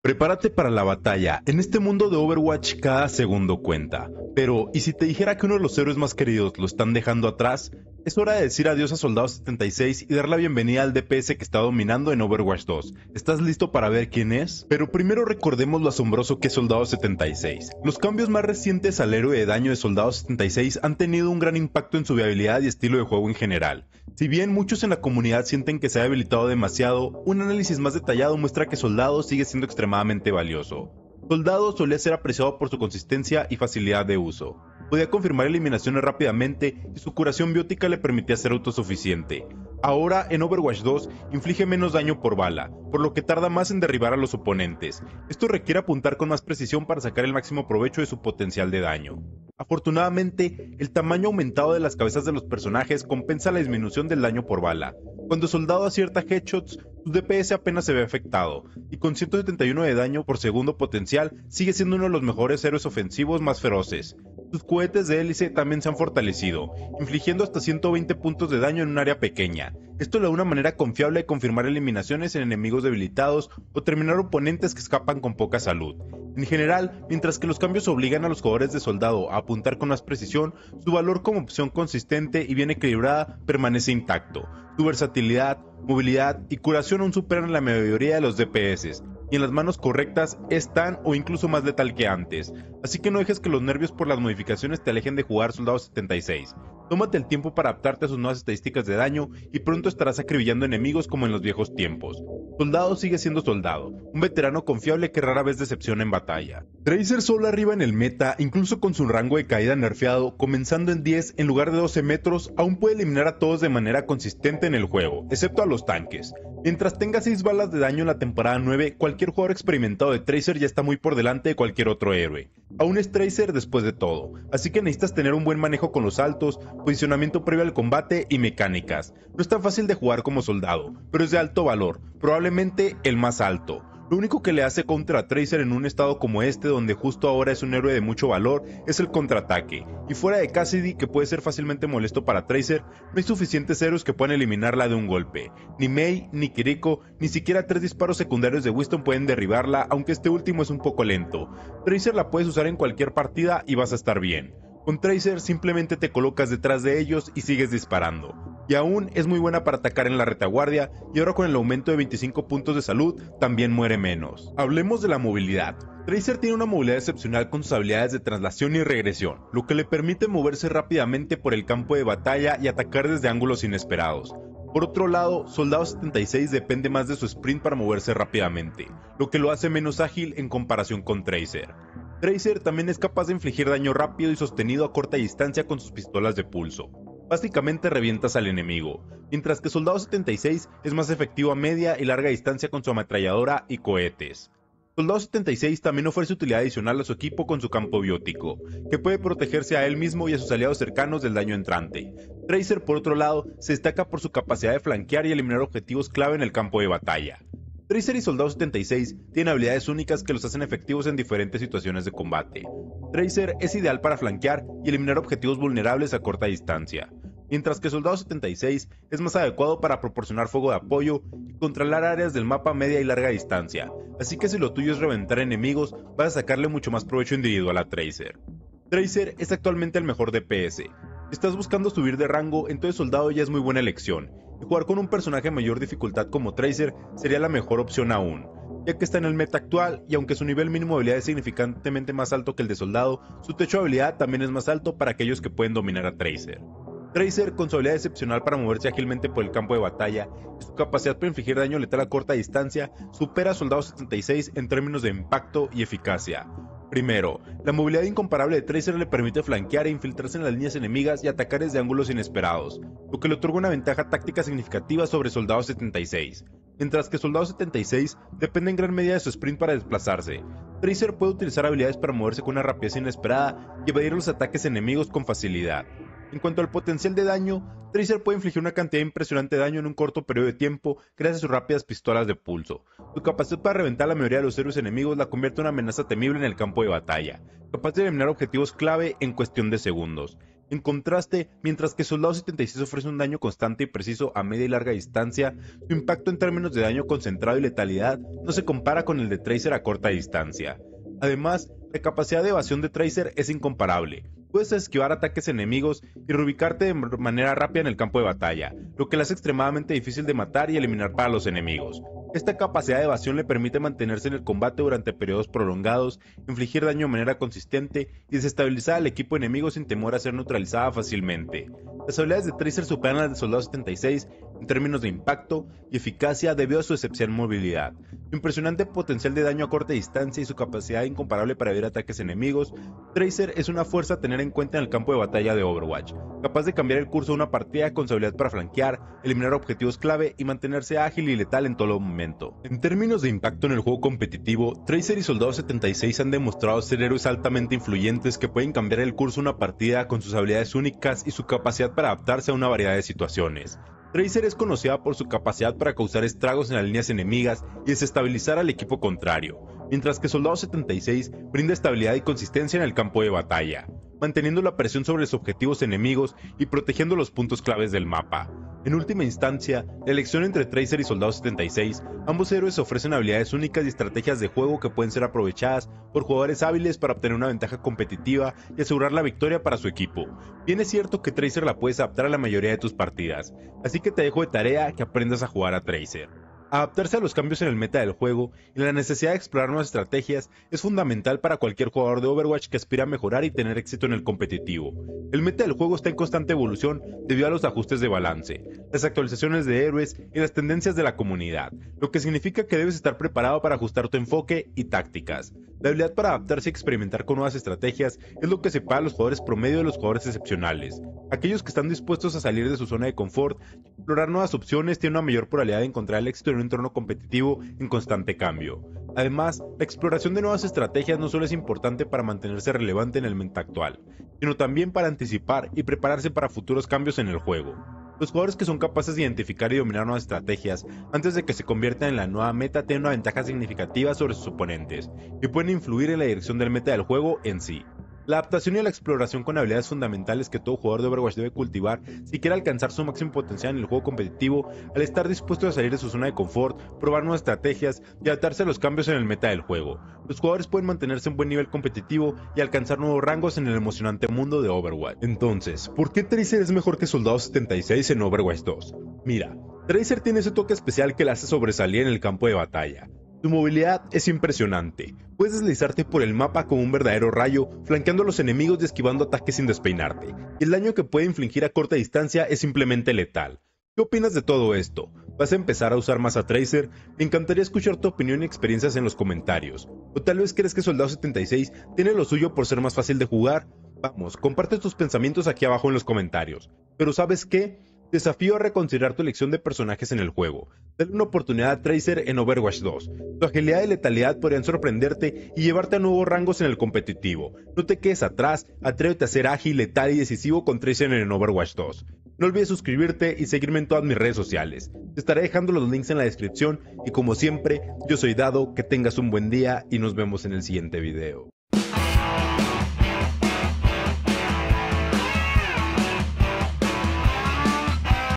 Prepárate para la batalla. En este mundo de Overwatch cada segundo cuenta. Pero, ¿y si te dijera que uno de los héroes más queridos lo están dejando atrás? Es hora de decir adiós a Soldado 76 y dar la bienvenida al DPS que está dominando en Overwatch 2. ¿Estás listo para ver quién es? Pero primero recordemos lo asombroso que es Soldado 76. Los cambios más recientes al héroe de daño de Soldado 76 han tenido un gran impacto en su viabilidad y estilo de juego en general. Si bien muchos en la comunidad sienten que se ha debilitado demasiado, un análisis más detallado muestra que Soldado sigue siendo extremadamente valioso. Soldado solía ser apreciado por su consistencia y facilidad de uso. Podía confirmar eliminaciones rápidamente y su curación biótica le permitía ser autosuficiente. Ahora, en Overwatch 2, inflige menos daño por bala, por lo que tarda más en derribar a los oponentes. Esto requiere apuntar con más precisión para sacar el máximo provecho de su potencial de daño. Afortunadamente, el tamaño aumentado de las cabezas de los personajes compensa la disminución del daño por bala. Cuando Soldado acierta headshots, su DPS apenas se ve afectado, y con 171 de daño por segundo potencial, sigue siendo uno de los mejores héroes ofensivos más feroces. Sus cohetes de hélice también se han fortalecido, infligiendo hasta 120 puntos de daño en un área pequeña. Esto le da una manera confiable de confirmar eliminaciones en enemigos debilitados o terminar oponentes que escapan con poca salud. En general, mientras que los cambios obligan a los jugadores de Soldado a apuntar con más precisión, su valor como opción consistente y bien equilibrada permanece intacto. Su versatilidad, movilidad y curación aún superan la mayoría de los DPS, y en las manos correctas es tan o incluso más letal que antes, así que no dejes que los nervios por las modificaciones te alejen de jugar Soldado 76. Tómate el tiempo para adaptarte a sus nuevas estadísticas de daño y pronto estarás acribillando enemigos como en los viejos tiempos. Soldado sigue siendo Soldado, un veterano confiable que rara vez decepciona en batalla. Tracer solo arriba en el meta, incluso con su rango de caída nerfeado, comenzando en 10 en lugar de 12 metros, aún puede eliminar a todos de manera consistente en el juego, excepto a los tanques. Mientras tenga 6 balas de daño en la temporada 9, cualquier jugador experimentado de Tracer ya está muy por delante de cualquier otro héroe. Aún es Tracer después de todo, así que necesitas tener un buen manejo con los saltos, posicionamiento previo al combate y mecánicas. No es tan fácil de jugar como Soldado, pero es de alto valor, probablemente el más alto. Lo único que le hace contra a Tracer en un estado como este, donde justo ahora es un héroe de mucho valor, es el contraataque. Y fuera de Cassidy, que puede ser fácilmente molesto para Tracer, no hay suficientes héroes que puedan eliminarla de un golpe. Ni Mei, ni Kiriko, ni siquiera 3 disparos secundarios de Winston pueden derribarla, aunque este último es un poco lento. Tracer la puedes usar en cualquier partida y vas a estar bien. Con Tracer simplemente te colocas detrás de ellos y sigues disparando. Y aún es muy buena para atacar en la retaguardia, y ahora con el aumento de 25 puntos de salud también muere menos. Hablemos de la movilidad. Tracer tiene una movilidad excepcional con sus habilidades de traslación y regresión, lo que le permite moverse rápidamente por el campo de batalla y atacar desde ángulos inesperados. Por otro lado, Soldado 76 depende más de su sprint para moverse rápidamente, lo que lo hace menos ágil en comparación con Tracer. Tracer también es capaz de infligir daño rápido y sostenido a corta distancia con sus pistolas de pulso. Básicamente revientas al enemigo, mientras que Soldado 76 es más efectivo a media y larga distancia con su ametralladora y cohetes. Soldado 76 también ofrece utilidad adicional a su equipo con su campo biótico, que puede protegerse a él mismo y a sus aliados cercanos del daño entrante. Tracer, por otro lado, se destaca por su capacidad de flanquear y eliminar objetivos clave en el campo de batalla. Tracer y Soldado 76 tienen habilidades únicas que los hacen efectivos en diferentes situaciones de combate. Tracer es ideal para flanquear y eliminar objetivos vulnerables a corta distancia, mientras que Soldado 76 es más adecuado para proporcionar fuego de apoyo y controlar áreas del mapa a media y larga distancia, así que si lo tuyo es reventar enemigos, vas a sacarle mucho más provecho individual a Tracer. Tracer es actualmente el mejor DPS. Si estás buscando subir de rango, entonces Soldado ya es muy buena elección, y jugar con un personaje de mayor dificultad como Tracer sería la mejor opción aún, ya que está en el meta actual y aunque su nivel mínimo de habilidad es significantemente más alto que el de Soldado, su techo de habilidad también es más alto para aquellos que pueden dominar a Tracer. Tracer, con su habilidad excepcional para moverse ágilmente por el campo de batalla y su capacidad para infligir daño letal a corta distancia, supera a Soldado 76 en términos de impacto y eficacia. Primero, la movilidad incomparable de Tracer le permite flanquear e infiltrarse en las líneas enemigas y atacar desde ángulos inesperados, lo que le otorga una ventaja táctica significativa sobre Soldado 76, mientras que Soldado 76 depende en gran medida de su sprint para desplazarse. Tracer puede utilizar habilidades para moverse con una rapidez inesperada y evadir los ataques enemigos con facilidad. En cuanto al potencial de daño, Tracer puede infligir una cantidad impresionante de daño en un corto periodo de tiempo gracias a sus rápidas pistolas de pulso. Su capacidad para reventar a la mayoría de los héroes enemigos la convierte en una amenaza temible en el campo de batalla, capaz de eliminar objetivos clave en cuestión de segundos. En contraste, mientras que Soldado 76 ofrece un daño constante y preciso a media y larga distancia, su impacto en términos de daño concentrado y letalidad no se compara con el de Tracer a corta distancia. Además, la capacidad de evasión de Tracer es incomparable. Puedes esquivar ataques enemigos y reubicarte de manera rápida en el campo de batalla, lo que la hace extremadamente difícil de matar y eliminar para los enemigos. Esta capacidad de evasión le permite mantenerse en el combate durante periodos prolongados, infligir daño de manera consistente y desestabilizar al equipo enemigo sin temor a ser neutralizada fácilmente. Las habilidades de Tracer superan las de Soldado 76 en términos de impacto y eficacia debido a su excepcional movilidad, su impresionante potencial de daño a corta distancia y su capacidad incomparable para evitar ataques enemigos. Tracer es una fuerza a tener en cuenta en el campo de batalla de Overwatch, capaz de cambiar el curso de una partida con su habilidad para flanquear, eliminar objetivos clave y mantenerse ágil y letal en todo momento. En términos de impacto en el juego competitivo, Tracer y Soldado 76 han demostrado ser héroes altamente influyentes que pueden cambiar el curso de una partida con sus habilidades únicas y su capacidad para adaptarse a una variedad de situaciones. Tracer es conocida por su capacidad para causar estragos en las líneas enemigas y desestabilizar al equipo contrario, mientras que Soldado 76 brinda estabilidad y consistencia en el campo de batalla, manteniendo la presión sobre los objetivos enemigos y protegiendo los puntos claves del mapa. En última instancia, la elección entre Tracer y Soldado 76, ambos héroes ofrecen habilidades únicas y estrategias de juego que pueden ser aprovechadas por jugadores hábiles para obtener una ventaja competitiva y asegurar la victoria para su equipo. Bien es cierto que Tracer la puedes adaptar a la mayoría de tus partidas, así que te dejo de tarea que aprendas a jugar a Tracer. Adaptarse a los cambios en el meta del juego y la necesidad de explorar nuevas estrategias es fundamental para cualquier jugador de Overwatch que aspira a mejorar y tener éxito en el competitivo. El meta del juego está en constante evolución debido a los ajustes de balance, las actualizaciones de héroes y las tendencias de la comunidad, lo que significa que debes estar preparado para ajustar tu enfoque y tácticas. La habilidad para adaptarse y experimentar con nuevas estrategias es lo que separa a los jugadores promedio de los jugadores excepcionales. Aquellos que están dispuestos a salir de su zona de confort y explorar nuevas opciones tienen una mayor probabilidad de encontrar el éxito en un entorno competitivo en constante cambio. Además, la exploración de nuevas estrategias no solo es importante para mantenerse relevante en el meta actual, sino también para anticipar y prepararse para futuros cambios en el juego. Los jugadores que son capaces de identificar y dominar nuevas estrategias antes de que se conviertan en la nueva meta tienen una ventaja significativa sobre sus oponentes y pueden influir en la dirección del meta del juego en sí. La adaptación y la exploración con habilidades fundamentales que todo jugador de Overwatch debe cultivar si quiere alcanzar su máximo potencial en el juego competitivo, al estar dispuesto a salir de su zona de confort, probar nuevas estrategias y adaptarse a los cambios en el meta del juego. Los jugadores pueden mantenerse en buen nivel competitivo y alcanzar nuevos rangos en el emocionante mundo de Overwatch. Entonces, ¿por qué Tracer es mejor que Soldado 76 en Overwatch 2? Mira, Tracer tiene ese toque especial que la hace sobresalir en el campo de batalla. Su movilidad es impresionante, puedes deslizarte por el mapa como un verdadero rayo, flanqueando a los enemigos y esquivando ataques sin despeinarte, y el daño que puede infligir a corta distancia es simplemente letal. ¿Qué opinas de todo esto? ¿Vas a empezar a usar más a Tracer? Me encantaría escuchar tu opinión y experiencias en los comentarios. ¿O tal vez crees que Soldado 76 tiene lo suyo por ser más fácil de jugar? Vamos, comparte tus pensamientos aquí abajo en los comentarios. Pero ¿sabes qué? Desafío a reconsiderar tu elección de personajes en el juego. Dale una oportunidad a Tracer en Overwatch 2. Tu agilidad y letalidad podrían sorprenderte y llevarte a nuevos rangos en el competitivo. No te quedes atrás, atrévete a ser ágil, letal y decisivo con Tracer en Overwatch 2. No olvides suscribirte y seguirme en todas mis redes sociales. Te estaré dejando los links en la descripción y como siempre, yo soy Dado, que tengas un buen día y nos vemos en el siguiente video.